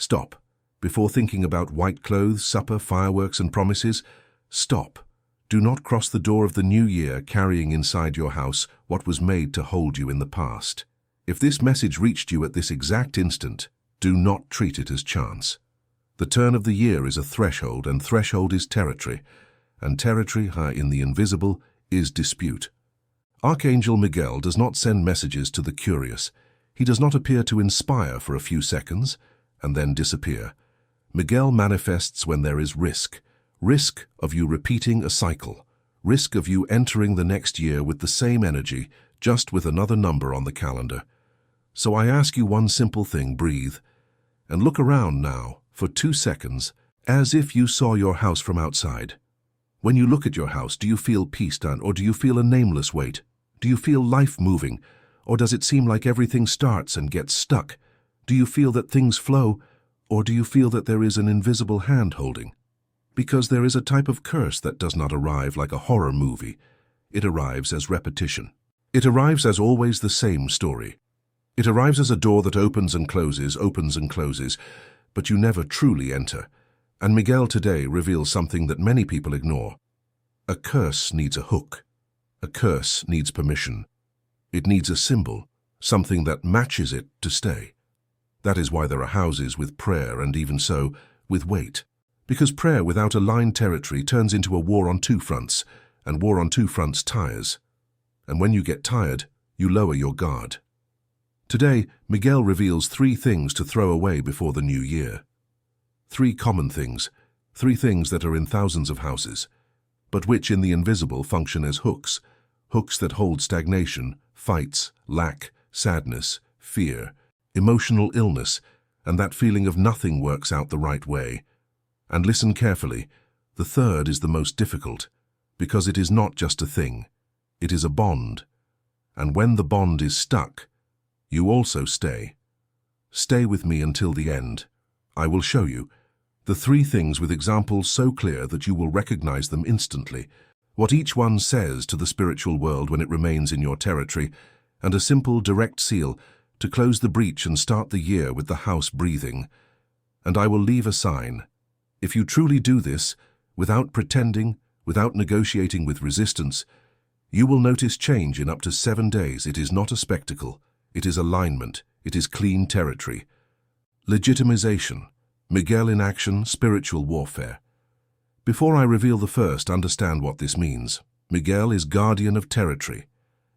Stop. Before thinking about white clothes, supper, fireworks, and promises, stop. Do not cross the door of the new year carrying inside your house what was made to hold you in the past. If this message reached you at this exact instant, do not treat it as chance. The turn of the year is a threshold, and threshold is territory, and territory, high in the invisible, is dispute. Archangel Miguel does not send messages to the curious. He does not appear to inspire for a few seconds and then disappear. Miguel manifests when there is risk. Risk of you repeating a cycle. Risk of you entering the next year with the same energy, just with another number on the calendar. So I ask you one simple thing: breathe. And look around now, for 2 seconds, as if you saw your house from outside. When you look at your house, do you feel peace, or do you feel a nameless weight? Do you feel life moving? Or does it seem like everything starts and gets stuck? Do you feel that things flow? Or do you feel that there is an invisible hand holding? Because there is a type of curse that does not arrive like a horror movie. It arrives as repetition. It arrives as always the same story. It arrives as a door that opens and closes, but you never truly enter. And Miguel today reveals something that many people ignore. A curse needs a hook. A curse needs permission. It needs a symbol, something that matches it to stay. That is why there are houses with prayer, and even so, with weight. Because prayer without aligned territory turns into a war on 2 fronts, and war on 2 fronts tires. And when you get tired, you lower your guard. Today, Miguel reveals 3 things to throw away before the new year. 3 common things, 3 things that are in thousands of houses, but which in the invisible function as hooks, hooks that hold stagnation, fights, lack, sadness, fear, emotional illness, and that feeling of nothing works out the right way. And listen carefully, the third is the most difficult, because it is not just a thing, it is a bond. And when the bond is stuck, you also stay. Stay with me until the end. I will show you the 3 things with examples so clear that you will recognize them instantly, what each one says to the spiritual world when it remains in your territory, and a simple, direct seal to close the breach and start the year with the house breathing. And I will leave a sign. If you truly do this, without pretending, without negotiating with resistance, you will notice change in up to 7 days. It is not a spectacle. It is alignment. It is clean territory. Legitimization. Miguel in action, spiritual warfare. Before I reveal the first, understand what this means. Miguel is guardian of territory.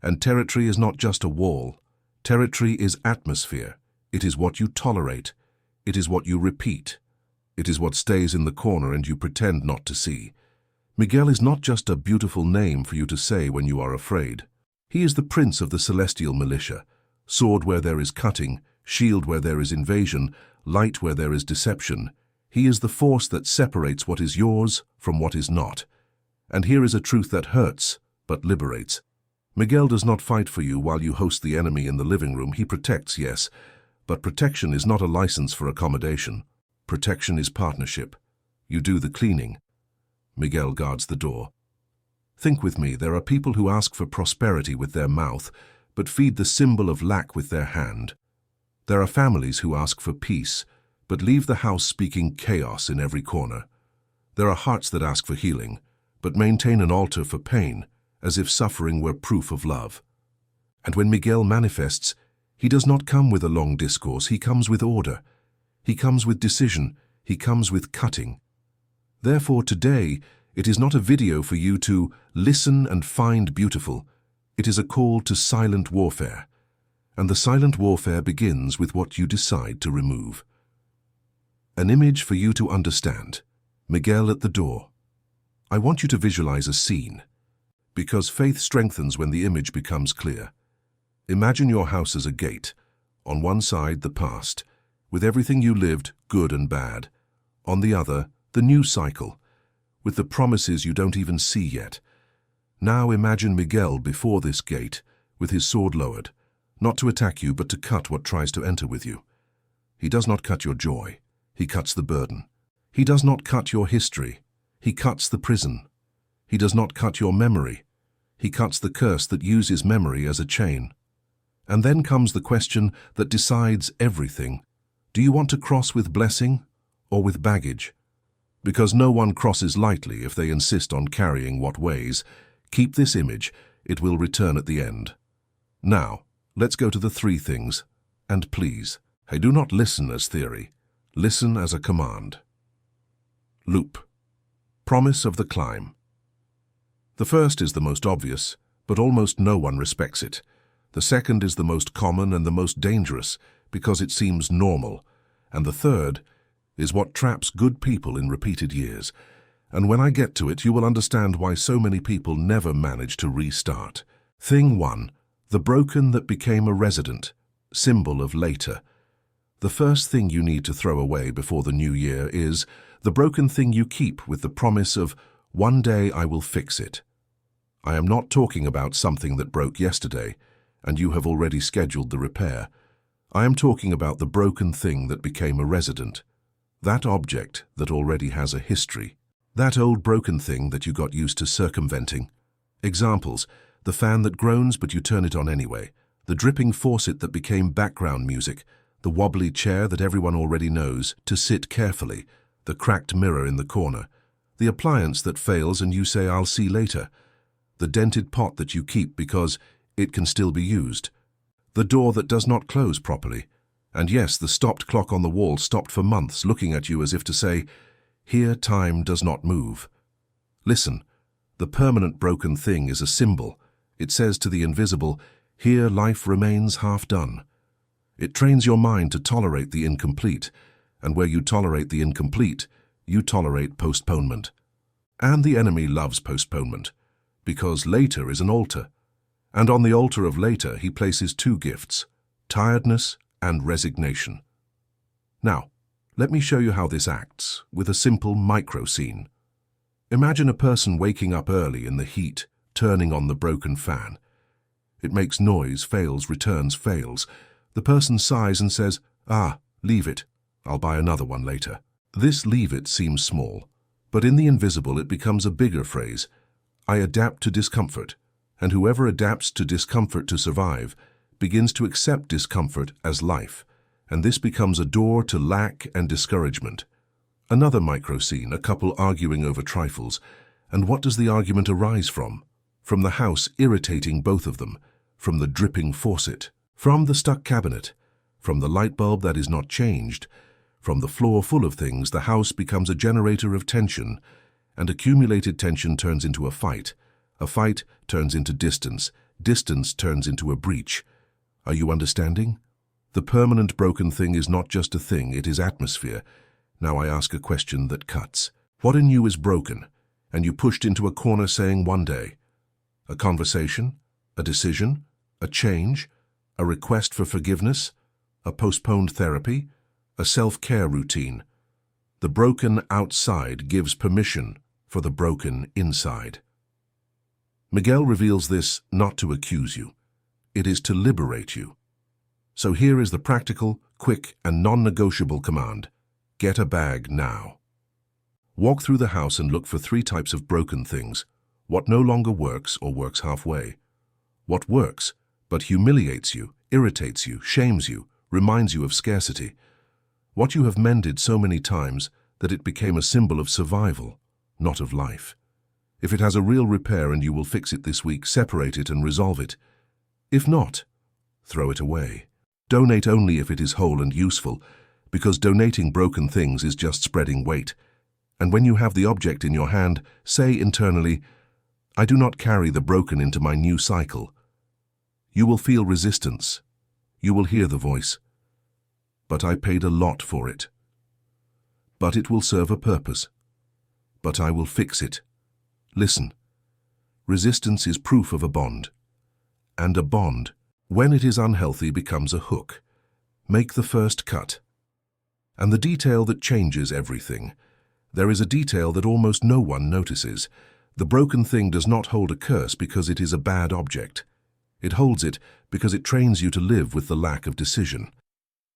And territory is not just a wall. Territory is atmosphere. It is what you tolerate. It is what you repeat. It is what stays in the corner and you pretend not to see. Miguel is not just a beautiful name for you to say when you are afraid. He is the prince of the celestial militia. Sword where there is cutting, shield where there is invasion, light where there is deception. He is the force that separates what is yours from what is not. And here is a truth that hurts, but liberates. Miguel does not fight for you while you host the enemy in the living room. He protects, yes, but protection is not a license for accommodation. Protection is partnership. You do the cleaning. Miguel guards the door. Think with me, there are people who ask for prosperity with their mouth, but feed the symbol of lack with their hand. There are families who ask for peace, but leave the house speaking chaos in every corner. There are hearts that ask for healing, but maintain an altar for pain, as if suffering were proof of love. And when Miguel manifests, he does not come with a long discourse, he comes with order. He comes with decision, he comes with cutting. Therefore today, it is not a video for you to listen and find beautiful. It is a call to silent warfare. And the silent warfare begins with what you decide to remove. An image for you to understand. Miguel at the door. I want you to visualize a scene, because faith strengthens when the image becomes clear. Imagine your house as a gate. On one side, the past, with everything you lived, good and bad. On the other, the new cycle, with the promises you don't even see yet. Now imagine Miguel before this gate, with his sword lowered, not to attack you, but to cut what tries to enter with you. He does not cut your joy. He cuts the burden. He does not cut your history. He cuts the prison. He does not cut your memory. He cuts the curse that uses memory as a chain. And then comes the question that decides everything. Do you want to cross with blessing or with baggage? Because no one crosses lightly if they insist on carrying what weighs. Keep this image, it will return at the end. Now, let's go to the three things. And please, hey, do not listen as theory. Listen as a command. Loop. Promise of the climb. The first is the most obvious, but almost no one respects it. The second is the most common and the most dangerous, because it seems normal. And the third is what traps good people in repeated years. And when I get to it, you will understand why so many people never manage to restart. Thing 1. The broken that became a resident, symbol of later. The first thing you need to throw away before the new year is the broken thing you keep with the promise of, one day I will fix it. I am not talking about something that broke yesterday, and you have already scheduled the repair. I am talking about the broken thing that became a resident. That object that already has a history. That old broken thing that you got used to circumventing. Examples: the fan that groans but you turn it on anyway. The dripping faucet that became background music. The wobbly chair that everyone already knows to sit carefully. The cracked mirror in the corner. The appliance that fails and you say, I'll see later. The dented pot that you keep because it can still be used. The door that does not close properly. And yes, the stopped clock on the wall stopped for months, looking at you as if to say, here time does not move. Listen, the permanent broken thing is a symbol. It says to the invisible, here life remains half done. It trains your mind to tolerate the incomplete, and where you tolerate the incomplete, you tolerate postponement. And the enemy loves postponement, because later is an altar. And on the altar of later he places two gifts, tiredness and resignation. Now, let me show you how this acts with a simple micro scene. Imagine a person waking up early in the heat, turning on the broken fan. It makes noise, fails, returns, fails. The person sighs and says, leave it. I'll buy another one later. This leave it seems small, but in the invisible it becomes a bigger phrase. I adapt to discomfort, and whoever adapts to discomfort to survive begins to accept discomfort as life, and this becomes a door to lack and discouragement. Another micro scene, a couple arguing over trifles, and what does the argument arise from? From the house irritating both of them, from the dripping faucet, from the stuck cabinet, from the light bulb that is not changed, from the floor full of things. The house becomes a generator of tension, and accumulated tension turns into a fight turns into distance turns into a breach. Are you understanding? The permanent broken thing is not just a thing, it is atmosphere. Now I ask a question that cuts. What in you is broken, and you pushed into a corner saying one day? A conversation? A decision? A change? A request for forgiveness? A postponed therapy? A self-care routine? The broken outside gives permission for the broken inside. Miguel reveals this not to accuse you. It is to liberate you. So here is the practical, quick, and non-negotiable command. Get a bag now. Walk through the house and look for 3 types of broken things. What no longer works or works halfway. What works, but humiliates you, irritates you, shames you, reminds you of scarcity. What you have mended so many times that it became a symbol of survival, not of life. If it has a real repair and you will fix it this week, separate it and resolve it. If not, throw it away. Donate only if it is whole and useful, because donating broken things is just spreading weight. And when you have the object in your hand, say internally, I do not carry the broken into my new cycle. You will feel resistance. You will hear the voice. But I paid a lot for it. But it will serve a purpose. But I will fix it. Listen. Resistance is proof of a bond. And a bond, when it is unhealthy, becomes a hook. Make the first cut. And the detail that changes everything. There is a detail that almost no one notices. The broken thing does not hold a curse because it is a bad object. It holds it because it trains you to live with the lack of decision.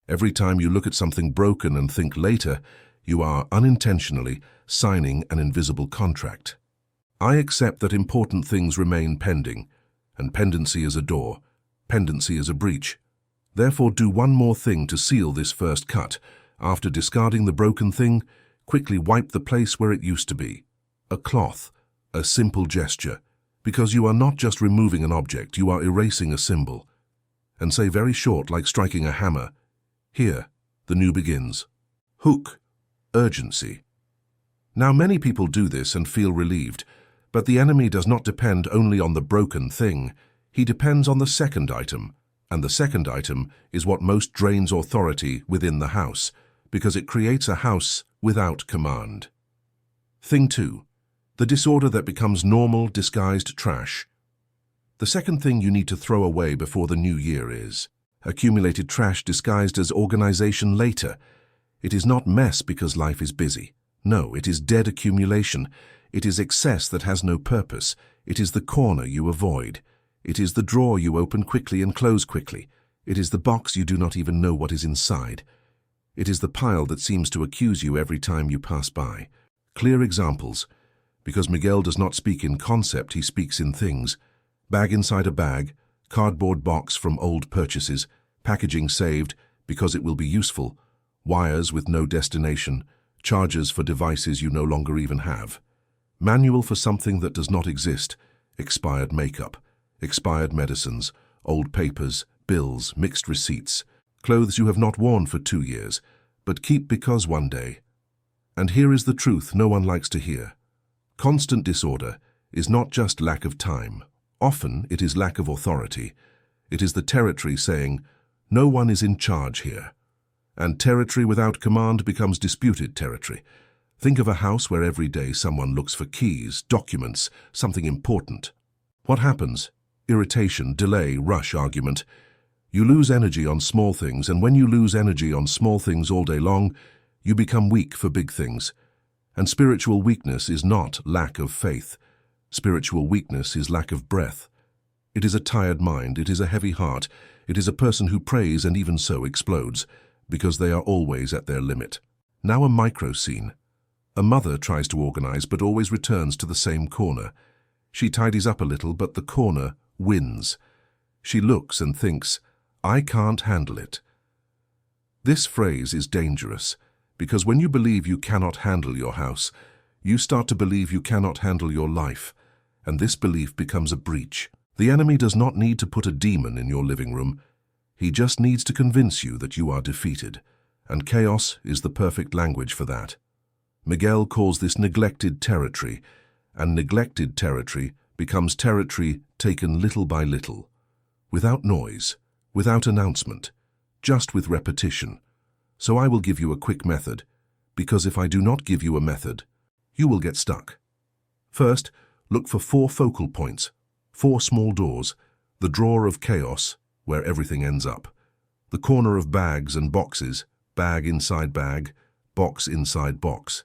Every time you look at something broken and think later, you are unintentionally signing an invisible contract. I accept that important things remain pending, and pendency is a door, pendency is a breach. Therefore, do one more thing to seal this first cut. After discarding the broken thing, quickly wipe the place where it used to be. A cloth, a simple gesture, because you are not just removing an object, you are erasing a symbol. And say very short, like striking a hammer, "Here, the new begins." Hook, urgency. Now many people do this and feel relieved, but the enemy does not depend only on the broken thing. He depends on the second item, and the second item is what most drains authority within the house, because it creates a house without command. Thing 2. The disorder that becomes normal, disguised trash. The second thing you need to throw away before the new year is accumulated trash disguised as organization later. It is not mess because life is busy. No, it is dead accumulation. It is excess that has no purpose. It is the corner you avoid. It is the drawer you open quickly and close quickly. It is the box you do not even know what is inside. It is the pile that seems to accuse you every time you pass by. Clear examples. Because Miguel does not speak in concept, he speaks in things. Bag inside a bag, cardboard box from old purchases, packaging saved because it will be useful, wires with no destination, chargers for devices you no longer even have. Manual for something that does not exist, expired makeup, expired medicines, old papers, bills, mixed receipts, clothes you have not worn for 2 years, but keep because one day. And here is the truth no one likes to hear. Constant disorder is not just lack of time. Often it is lack of authority. It is the territory saying, "No one is in charge here." And territory without command becomes disputed territory. Think of a house where every day someone looks for keys, documents, something important. What happens? Irritation, delay, rush, argument. You lose energy on small things, and when you lose energy on small things all day long, you become weak for big things. And spiritual weakness is not lack of faith. Spiritual weakness is lack of breath. It is a tired mind, it is a heavy heart, it is a person who prays and even so explodes, because they are always at their limit. Now a micro scene. A mother tries to organize but always returns to the same corner. She tidies up a little, but the corner wins. She looks and thinks, "I can't handle it." This phrase is dangerous, because when you believe you cannot handle your house, you start to believe you cannot handle your life, and this belief becomes a breach. The enemy does not need to put a demon in your living room. He just needs to convince you that you are defeated, and chaos is the perfect language for that. Miguel calls this neglected territory, and neglected territory becomes territory taken little by little, without noise, without announcement, just with repetition. So I will give you a quick method, because if I do not give you a method, you will get stuck. First, look for 4 focal points, 4 small doors, the drawer of chaos, where everything ends up, the corner of bags and boxes, bag inside bag, box inside box,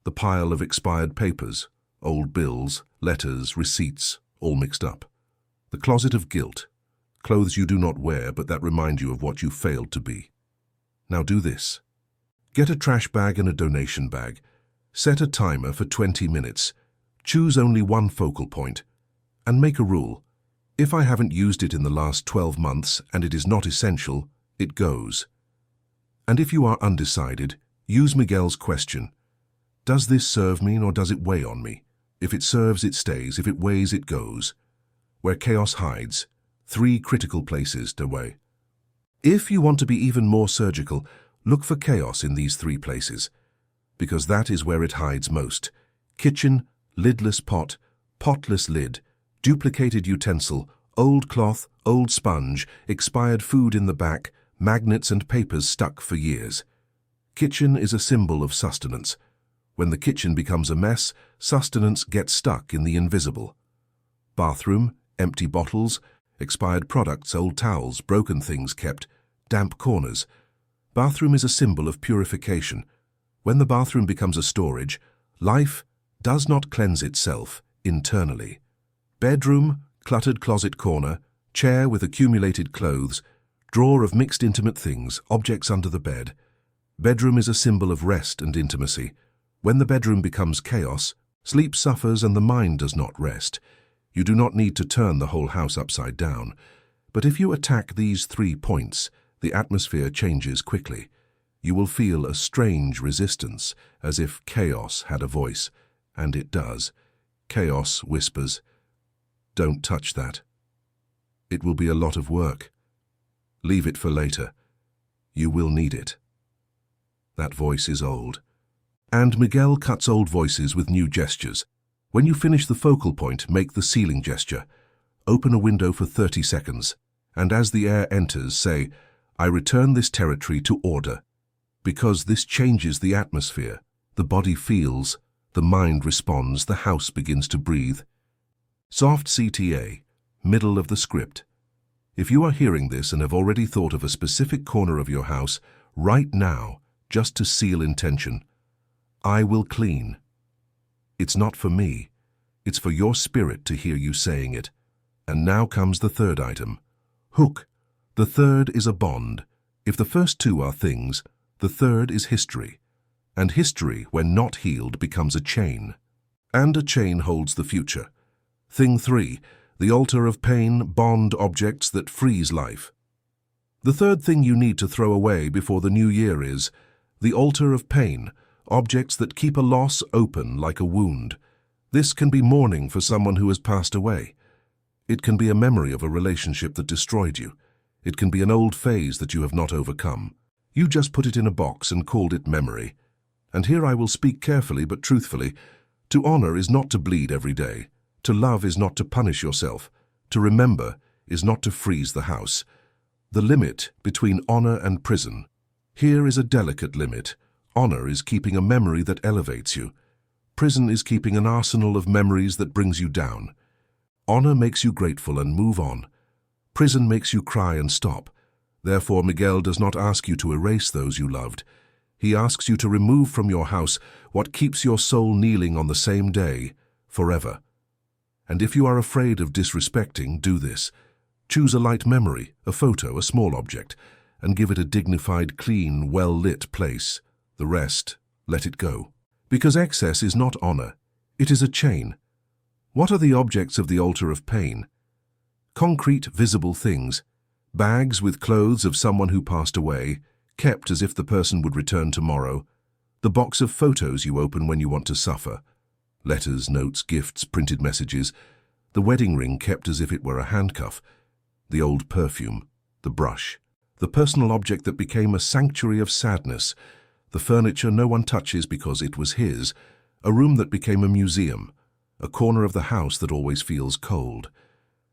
the pile of expired papers, old bills, letters, receipts, all mixed up, the closet of guilt, clothes you do not wear but that remind you of what you failed to be. Now do this. Get a trash bag and a donation bag. Set a timer for 20 minutes. Choose only one focal point. And make a rule. If I haven't used it in the last 12 months and it is not essential, it goes. And if you are undecided, use Miguel's question. Does this serve me or does it weigh on me? If it serves, it stays. If it weighs, it goes. Where chaos hides. 3 critical places to weigh. If you want to be even more surgical, look for chaos in these 3 places, because that is where it hides most. Kitchen, lidless pot, potless lid, duplicated utensil, old cloth, old sponge, expired food in the back, magnets and papers stuck for years. Kitchen is a symbol of sustenance. When the kitchen becomes a mess, sustenance gets stuck in the invisible. Bathroom, empty bottles, expired products, old towels, broken things kept, damp corners. Bathroom is a symbol of purification. When the bathroom becomes a storage, life does not cleanse itself internally. Bedroom, cluttered closet corner, chair with accumulated clothes, drawer of mixed intimate things, objects under the bed. Bedroom is a symbol of rest and intimacy. When the bedroom becomes chaos, sleep suffers and the mind does not rest. You do not need to turn the whole house upside down. But if you attack these 3 points, the atmosphere changes quickly. You will feel a strange resistance, as if chaos had a voice, and it does. Chaos whispers, "Don't touch that. It will be a lot of work. Leave it for later. You will need it." That voice is old. And Miguel cuts old voices with new gestures. When you finish the focal point, make the ceiling gesture. Open a window for 30 seconds, and as the air enters, say, "I return this territory to order." Because this changes the atmosphere. The body feels, the mind responds, the house begins to breathe. Soft CTA, middle of the script. If you are hearing this and have already thought of a specific corner of your house, right now, just to seal intention, I will clean. It's not for me. It's for your spirit to hear you saying it. And now comes the third item. Hook. The third is a bond. If the first two are things, the third is history. And history, when not healed, becomes a chain. And a chain holds the future. Thing 3. The altar of pain, bond objects that freeze life. The third thing you need to throw away before the new year is the altar of pain, objects that keep a loss open like a wound. This can be mourning for someone who has passed away. It can be a memory of a relationship that destroyed you. It can be an old phase that you have not overcome. You just put it in a box and called it memory. And here I will speak carefully but truthfully. To honor is not to bleed every day. To love is not to punish yourself. To remember is not to freeze the house. The limit between honor and prison. Here is a delicate limit. Honor is keeping a memory that elevates you. Prison is keeping an arsenal of memories that brings you down. Honor makes you grateful and move on. Prison makes you cry and stop. Therefore, Miguel does not ask you to erase those you loved. He asks you to remove from your house what keeps your soul kneeling on the same day, forever. And if you are afraid of disrespecting, do this. Choose a light memory, a photo, a small object, and give it a dignified, clean, well-lit place. The rest, let it go. Because excess is not honor. It is a chain. What are the objects of the altar of pain? Concrete, visible things. Bags with clothes of someone who passed away, kept as if the person would return tomorrow. The box of photos you open when you want to suffer. Letters, notes, gifts, printed messages. The wedding ring kept as if it were a handcuff. The old perfume. The brush. The personal object that became a sanctuary of sadness. The furniture no one touches because it was his. A room that became a museum. A corner of the house that always feels cold.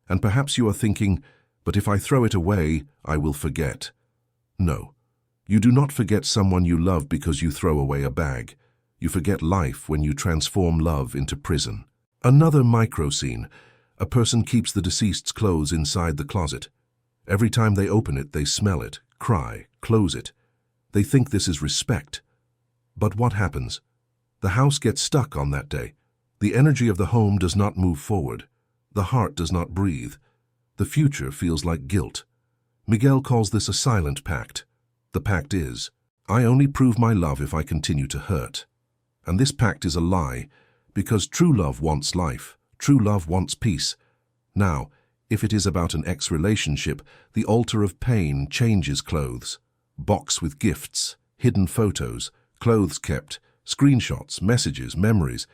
And perhaps you are thinking, but if I throw it away, I will forget. No. You do not forget someone you love because you throw away a bag. You forget life when you transform love into prison. Another micro scene. A person keeps the deceased's clothes inside the closet. Every time they open it, they smell it, cry, close it. They think this is respect. But what happens? The house gets stuck on that day. The energy of the home does not move forward. The heart does not breathe. The future feels like guilt. Miguel calls this a silent pact. The pact is, I only prove my love if I continue to hurt. And this pact is a lie, because true love wants life. True love wants peace. Now, if it is about an ex-relationship, the altar of pain changes clothes. Box with gifts, hidden photos, clothes kept, screenshots, messages, memories.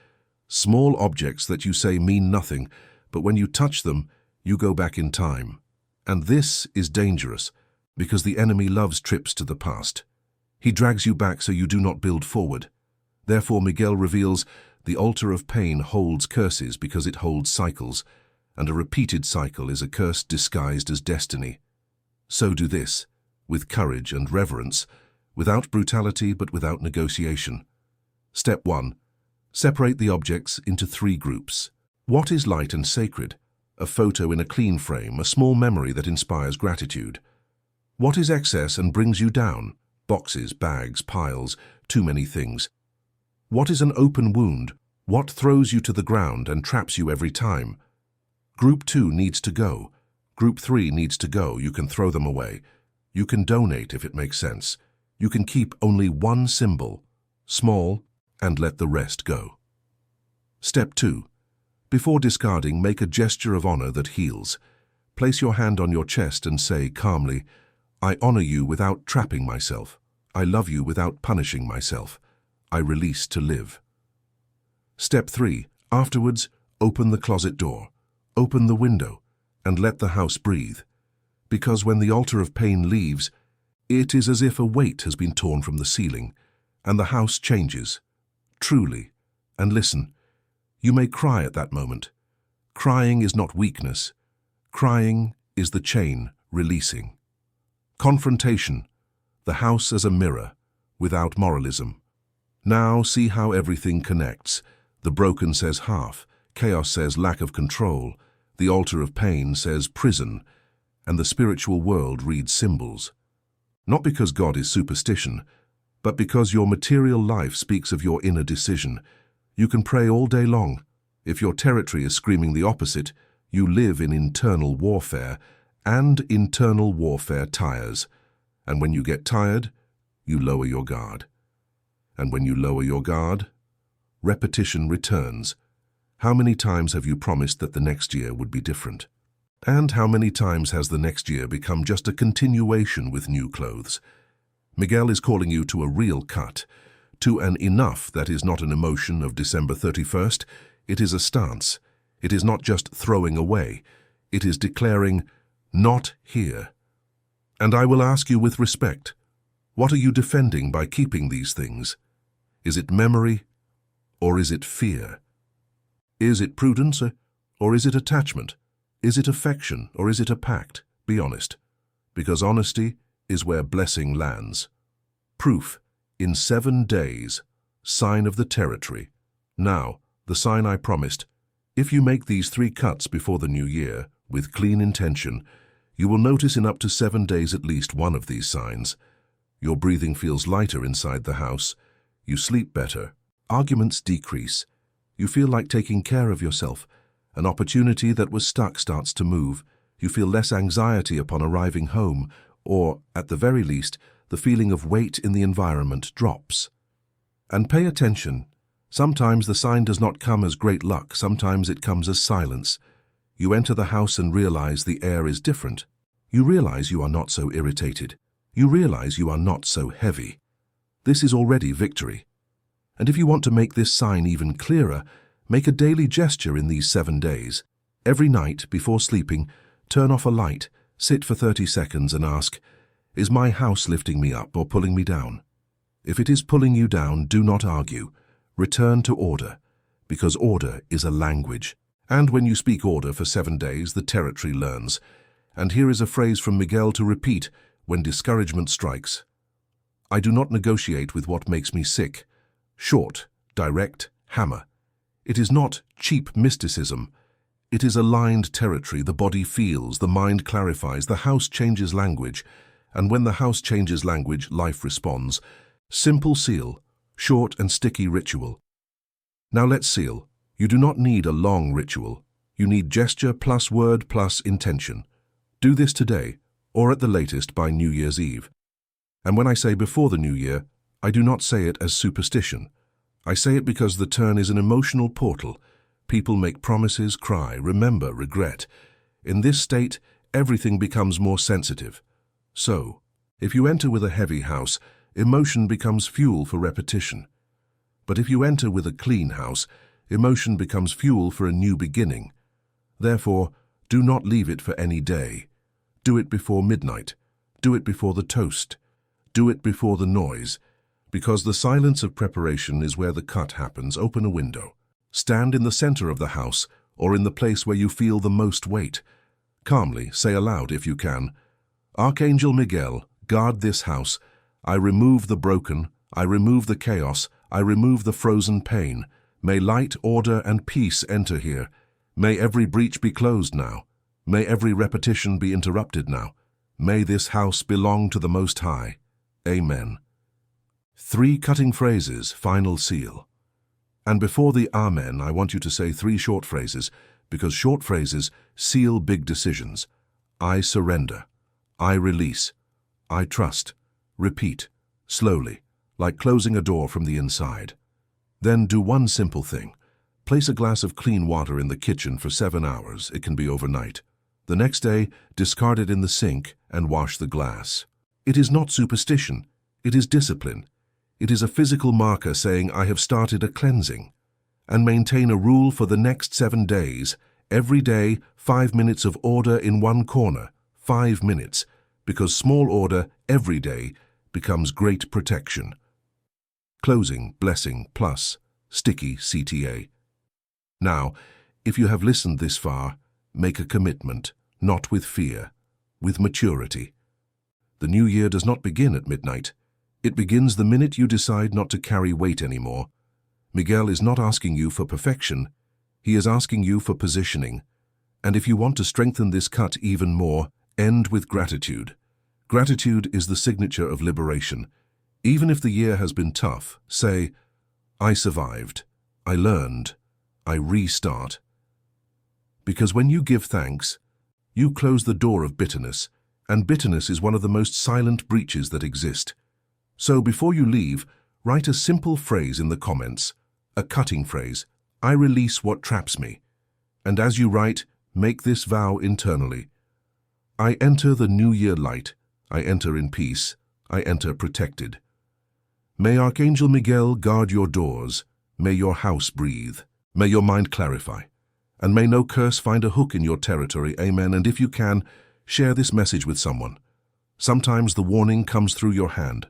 Small objects that you say mean nothing, but when you touch them, you go back in time. And this is dangerous, because the enemy loves trips to the past. He drags you back so you do not build forward. Therefore, Miguel reveals the altar of pain holds curses because it holds cycles, and a repeated cycle is a curse disguised as destiny. So do this, with courage and reverence, without brutality but without negotiation. Step 1. Separate the objects into 3 groups. What is light and sacred? A photo in a clean frame, a small memory that inspires gratitude. What is excess and brings you down? Boxes, bags, piles, too many things. What is an open wound? What throws you to the ground and traps you every time? Group 2 needs to go. Group 3 needs to go. You can throw them away. You can donate if it makes sense. You can keep only one symbol, small, and let the rest go. Step 2. Before discarding, make a gesture of honor that heals. Place your hand on your chest and say calmly, I honor you without trapping myself. I love you without punishing myself. I release to live. Step 3. Afterwards, open the closet door, open the window, and let the house breathe. Because when the altar of pain leaves, it is as if a weight has been torn from the ceiling, and the house changes, truly. And listen, you may cry at that moment. Crying is not weakness. Crying is the chain releasing. Confrontation, the house as a mirror, without moralism. Now see how everything connects. The broken says half, chaos says lack of control, the altar of pain says prison, and the spiritual world reads symbols. Not because God is superstition, but because your material life speaks of your inner decision. You can pray all day long. If your territory is screaming the opposite, you live in internal warfare, and internal warfare tires. And when you get tired, you lower your guard. And when you lower your guard, repetition returns. How many times have you promised that the next year would be different? And how many times has the next year become just a continuation with new clothes? Miguel is calling you to a real cut, to an enough that is not an emotion of December 31st. It is a stance. It is not just throwing away. It is declaring, not here. And I will ask you with respect, what are you defending by keeping these things? Is it memory, or is it fear? Is it prudence, or is it attachment? Is it affection, or is it a pact? Be honest, because honesty is where blessing lands. Proof, in 7 days, sign of the territory. Now, the sign I promised, if you make these 3 cuts before the new year, with clean intention, you will notice in up to 7 days at least one of these signs. Your breathing feels lighter inside the house. You sleep better. Arguments decrease. You feel like taking care of yourself. An opportunity that was stuck starts to move. You feel less anxiety upon arriving home, or, at the very least, the feeling of weight in the environment drops. And pay attention. Sometimes the sign does not come as great luck, sometimes it comes as silence. You enter the house and realize the air is different. You realize you are not so irritated. You realize you are not so heavy. This is already victory. And if you want to make this sign even clearer, make a daily gesture in these 7 days. Every night, before sleeping, turn off a light, sit for 30 seconds and ask, is my house lifting me up or pulling me down? If it is pulling you down, do not argue. Return to order, because order is a language. And when you speak order for 7 days, the territory learns. And here is a phrase from Miguel to repeat when discouragement strikes. I do not negotiate with what makes me sick. Short, direct, hammer. It is not cheap mysticism. It is aligned territory. The body feels, the mind clarifies, the house changes language. And when the house changes language, life responds. Simple seal, short and sticky ritual. Now let's seal. You do not need a long ritual. You need gesture plus word plus intention. Do this today, or at the latest by New Year's Eve. And when I say before the new year, I do not say it as superstition. I say it because the turn is an emotional portal. People make promises, cry, remember, regret. In this state, everything becomes more sensitive. So, if you enter with a heavy house, emotion becomes fuel for repetition. But if you enter with a clean house, emotion becomes fuel for a new beginning. Therefore, do not leave it for any day. Do it before midnight. Do it before the toast. Do it before the noise. Because the silence of preparation is where the cut happens. Open a window. Stand in the center of the house or in the place where you feel the most weight. Calmly, say aloud if you can, Archangel Michael, guard this house. I remove the broken. I remove the chaos. I remove the frozen pain. May light, order, and peace enter here. May every breach be closed now. May every repetition be interrupted now. May this house belong to the Most High. Amen. 3 cutting phrases, final seal. And before the Amen, I want you to say 3 short phrases, because short phrases seal big decisions. I surrender. I release. I trust. Repeat, slowly, like closing a door from the inside. Then do one simple thing. Place a glass of clean water in the kitchen for 7 hours. It can be overnight. The next day, discard it in the sink and wash the glass. It is not superstition. It is discipline. It is a physical marker saying I have started a cleansing. And maintain a rule for the next 7 days. Every day, 5 minutes of order in one corner. 5 minutes, because small order every day becomes great protection. Closing, blessing, plus, sticky CTA. Now, if you have listened this far, make a commitment, not with fear, with maturity. The new year does not begin at midnight. It begins the minute you decide not to carry weight anymore. Miguel is not asking you for perfection. He is asking you for positioning. And if you want to strengthen this cut even more, end with gratitude. Gratitude is the signature of liberation. Even if the year has been tough, say, I survived, I learned, I restart. Because when you give thanks, you close the door of bitterness, and bitterness is one of the most silent breaches that exist. So before you leave, write a simple phrase in the comments, a cutting phrase, I release what traps me. And as you write, make this vow internally. I enter the new year light, I enter in peace, I enter protected. May Archangel Miguel guard your doors, may your house breathe, may your mind clarify, and may no curse find a hook in your territory, amen. And if you can, share this message with someone. Sometimes the warning comes through your hand.